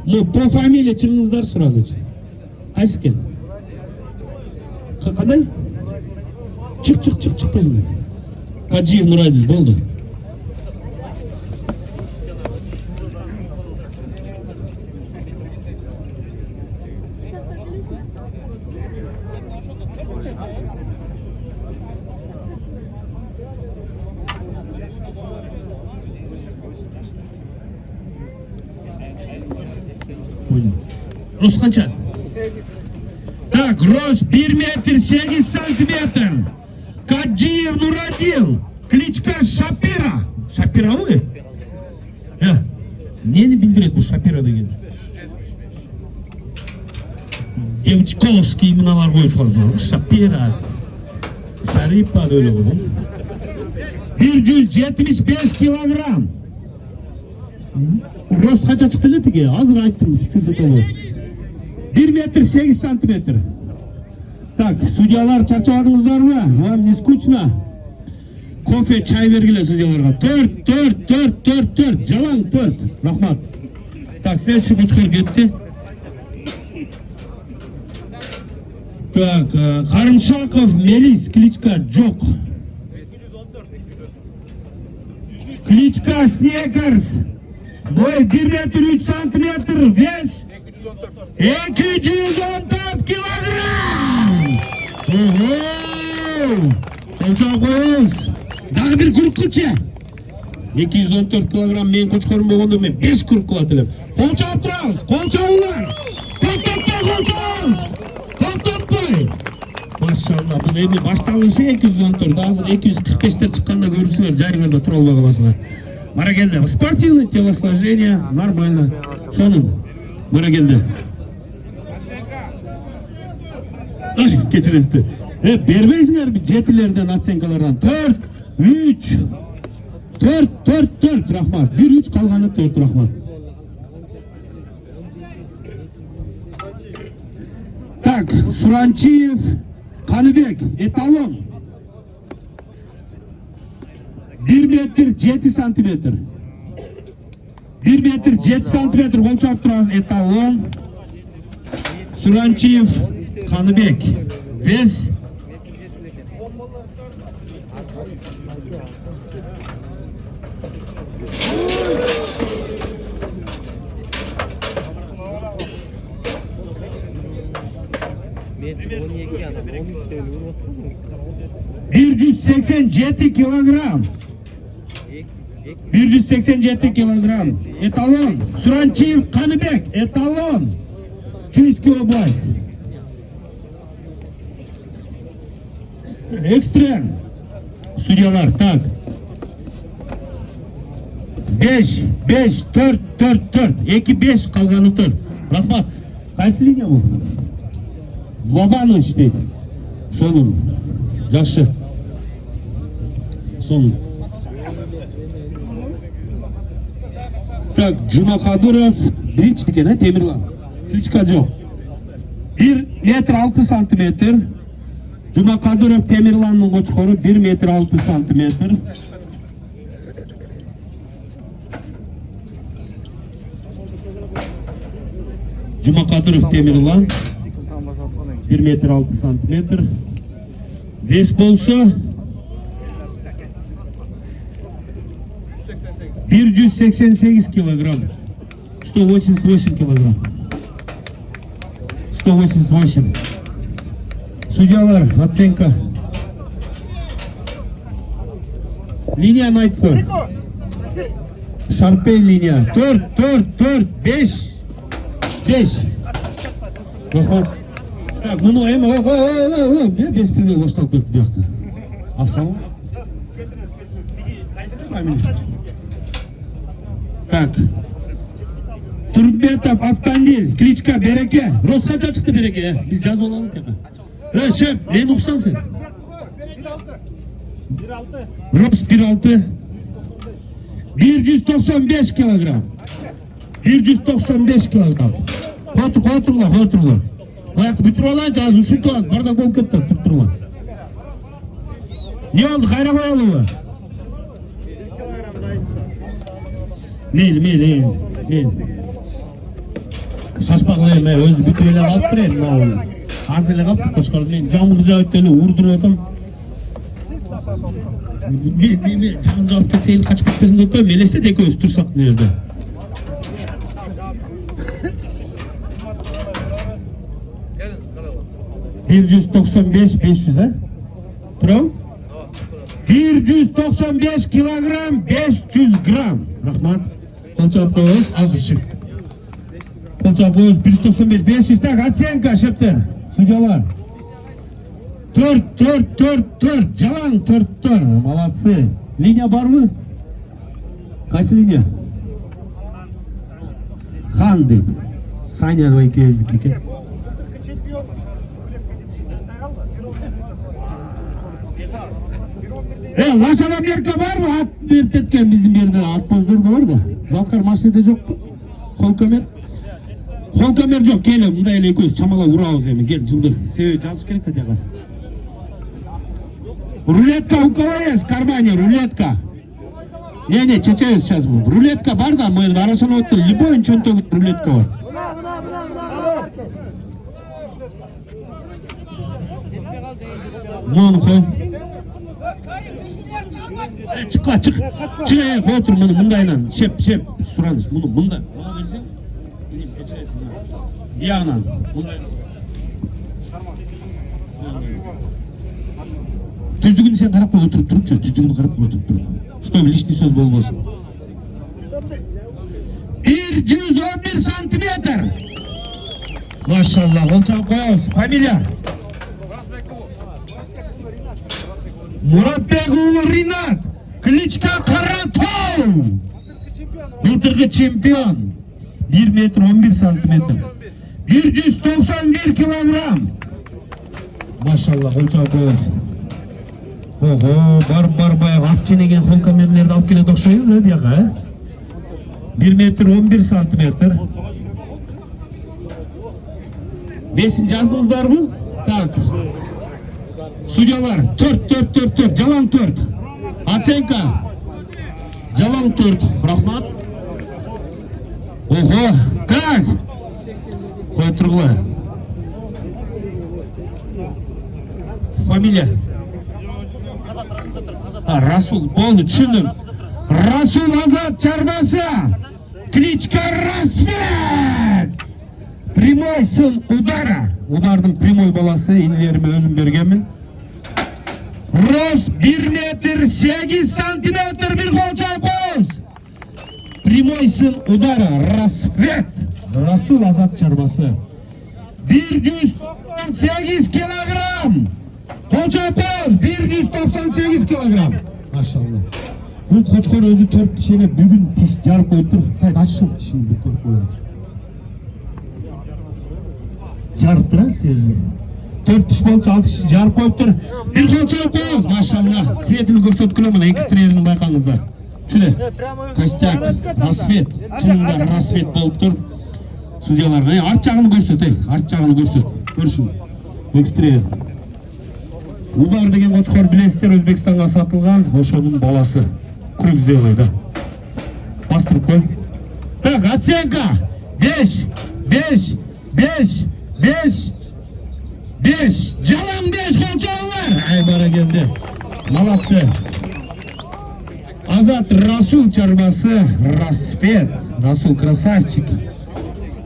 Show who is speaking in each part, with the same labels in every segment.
Speaker 1: По фамилия чыгыңыздар сурагычы. Кайсы экен? Кандай? Чык келди. Кадиев Нурайдин болду. Рост қанша? Так, рост 1 метр 8 сантиметр. Кадиев Нурадил. Кличка Шапира. Шапира ғой? Нені білдіреді бұл Шапира деген? Девчковский мыналар қойып қалды. Шапира. Шарипа дөйлі ғой. 175 килограмм. Рост қанша шықты летіге? Азыр айттым, сіздерді толы. 1 метр 8 сантиметр. Так, судьялар чарчабадыңыздар ма? Вам не скучно? Кофе, чай бергіле судьяларға. 4. Жалаң 4. Рахмат. Так, следующий қочқор кетті. Так, Қарымшақов Мелис, кличка жоқ. Кличка Снегерс. Бой 1 метр 3 сантиметр, вес 214 килограмм. Сонша қойыз. Дағы бір күрік қылча. 214 килограмм мен қочқорым болғанда мен 5 күрік қылат елем. Қол чауып тұрағыз, қол чауылар. Тоқтатпай қол чауыз. Тоқтатпай. Машалла, бұл емі башталышы 214, азыр 245-тер шыққанда көрісіңер, жайыңарда тұра алба қаласыңар. Мара келді. Спортивный телосложение, нормально. Соның. Мара келді. Кечіресті. Бермейсіңер жетілерден, оценкалардан. 4, 3. 4. Рахмат. 1-3 қалғаны 4. Рахмат. Так, Суранчиев, Қаныбек, эталон. 1 метр 7 сантиметр. 1 метр 7 сантиметр қолшап тұрағыз эталон. Суранчиев, Қаныбек. Вес. Bir 187 kilogram. 187 kilogram. Etalon. Suranchiyev Qanibek. Etalon. 200 kilo boys. Ekstrem. Судьялар. Так. 5, 4. 2-5 қалғаны 4. Рахмат. Қайсы линия бұл? Лобанович дейді. Соның. Жақшы. Соның. Так, Жұмақадыров. Бірінші екен, Темірлан. Кличка жоқ. 1 метр 6 сантиметр. Жұмақадыров Темірланның қочқоры 1 метр 6 сантиметр. Жұмақадыров Темірлан 1 метр 6 сантиметр. Вес болса 188 килограмм. 188 килограмм. 188. Судьялар, оценка. Линия айтып. Шарпей линия. 4, 5. 5. Рахмат. Так, мұны әйме, бес пілге қошталып көріп деяқты. Асалым. Так. Турбетов Автандил, кличка Береке. Рост қанша шықты Береке? Біз жазып оlalım тека. Шеп, мен ұқсам сен? 1.6. Рост 1.6. 195 килограмм. 195 килограмм. Қотырлар. Аяқты бүтір олайыншы, аз үшін туаз, бардақ болып кетті, тұр. Не олды, қайра қойалуы? Мейл. Шашпақлы мен өзі бүтіп еле қалып тұр енді. Аз еле қалып қошқарды мен жамыр жауып еле ұрдырып отым. Мен жамыр жауып кетсе елі қачып кетпесін деп қой, мен естеді екеуіз тұрсақ не жерде. $195-500 Тұрау? 195 килограмм 500 грамм. Рахмат. Қолчап қойыз, азы шық. Қолчап қойыз 195-500 так, оценка шептер. Судьялар. 4. Жалаң 4. Молодцы. Линия бар мы? Қайсы линия? Хан дейді. Саня давай кездік екен. Лашана мерка бар мы? Ат берт еткен біздің берді. Ат боздырды бар да. Залқар машинада жоқ па? Қолкамер? Қолкамер жоқ. Келі, мұнда еле көз шамала ұрауыз емен. Кел, жылдыр. Себебі жазып керек пе? Рулетка у кого есть в кармане? Рулетка. Не, чечеюсь сейчас буду. Рулетка бар да? Мы арашан отты. Любой ничего рулетка бар. Мұны қой. Çıkla çık. Çık otur bunu bundayla. Şep suranız. Bunu bunda. Bana versen. Bileyim geçersin. Bir yandan. Bundayla. Düzgün sen karap koy oturup durupça. Düzgün karap koy oturup durup. Что лишний söz болбосун. 111 сантиметр. Maşallah. Olçak koyuz. Familia. Muratbekulu Rinat. Кличка Karatol. Былтырғы чемпион. 1 метр 11 сантиметр. 191 килограмм. Maşallah. Olçak koyuz. Ого, бар баяғы ат женеген қолкамерлерді алып келеді оқшайыз, дияға, 1 метр 11 сантиметр. Бесін жаздыңыздар бұл? Так. Судьялар, 4. Жалаң 4. Оценка. Жалаң 4. Рахмат. Ого, как? Қой тұрғылы. Фамилия? Расул, болды, түсіндім. Расул Азат Чарбасы. Кличка Рассвет. Прямой сын удара. Удардың прямой баласы, инелеріме өзім бергенмін. Рост 1 метр 8 сантиметр бір қолчай қоз. Прямой сын удара. Рассвет. Расул Азат Чарбасы. 198 килограмм. Қолчай қоз. 198 килограмм. Машалла. Бұл қочқор өзі 4 тішеле бүгін тіш жарып қойып тұр. Сайт ашып тішін бұл көріп қойып. Жарып тұра сержі. 4 тіш болшы 6 тіш жарып қойып тұр. Bir қолчай қоз. Машалла. Светіні көрсет күлімін. Экстерьерінің байқаңыздар. Шүле. Костяк. Рассвет. Шынында рассвет болып тұр. Судьялар. Арт жағын көрсет. Арт жағын көрсет. Көрсін. Экстерьер. Удар деген қочқор білесіздер, Өзбекстанға сатылған, ошоның баласы. Күрек сделайды. Бастырып қой. Так, оценка. 5. Жалаң 5 қолчалар. Ай, бара келді. Молодцы. Азат Расул Чарбасы. Рассвет. Расул красавчик.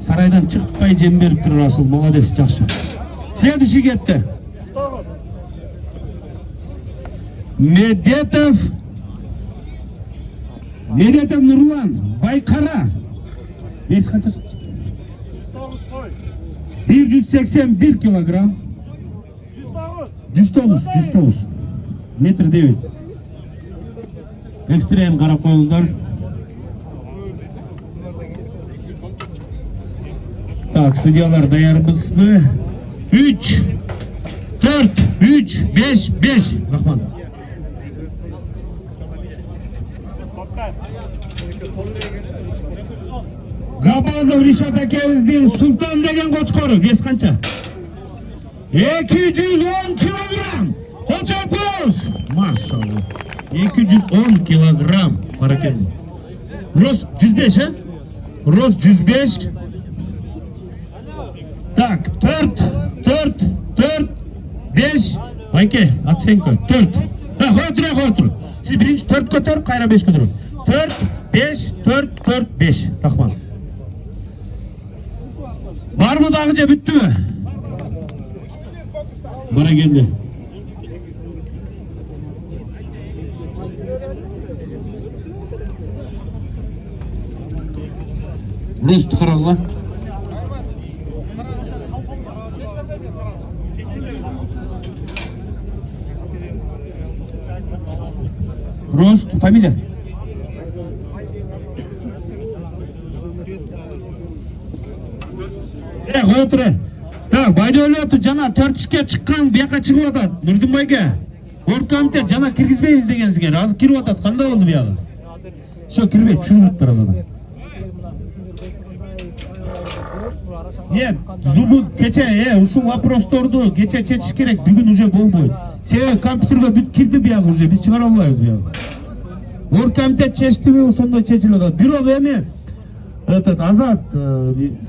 Speaker 1: Сарайдан шықпай жем беріп тұр Расул. Молодец, жақсы. Следующий кетті. Медетов Нұрлан Байқара. Бес қанша шықты? 181 килограмм. 109 метр 9. Экстрем қарап қойыңыздар. Так, судьялар даярбыз бі? 3, 4, 5. Рахман. Габазов Ришат әкеміздің Султан деген қочқоры. Вес қанша? 210 килограмм. Қолчап қоз. Машалла. 210 килограмм. Паракен. Рост 105, Рост 105. Так, 4, 5. Ayke, Atsenko, 4. Ha, koy tur. Siz birinci 4 kotor, kayra 5 kotor. 4, 5, 4, 5. Rahman. Var mı dağıca bitti mi? Bana geldi. Rus tıkarağla. Rus, familia. Koy otur. Так, bayda ойлопту, жана 4-ке чыккан, бияка чыгып атат. Нурдунбайга. Оргкомитет жана киргизбейбиз дегенсиңер. Азыр кирип атат. Кандай болду бияга? Всё, кирбейт, чыгып турат. Нет, зубу кече, ушул вопросторду кече чечиш керек. Бүгүн уже болбойт. Себеби компьютерге бүт кирди бияга уже. Биз чыгара албайбыз бияга. Оргкомитет чечтиби, ошондой чечилип атат. Бирок эми этот Азат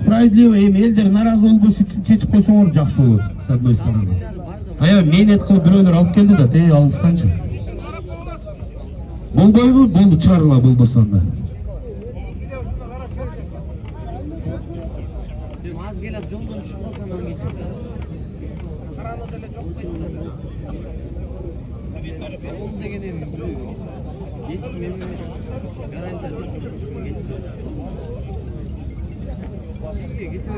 Speaker 1: справедливый эми элдер наразы болбош үчүн чечип койсоңор жакшы болот, с одной стороны. Ая мэйнет кылып бирөөлөр алып келди да, алыстанчы. Болбойбу, болду чыгарыла болбосо анда.
Speaker 2: Az gelip joldan düşüp kalsan onu geçip. Karanlıkta da çok koydu. Oldu degene mi? Geçip memnun. Garanti geçip.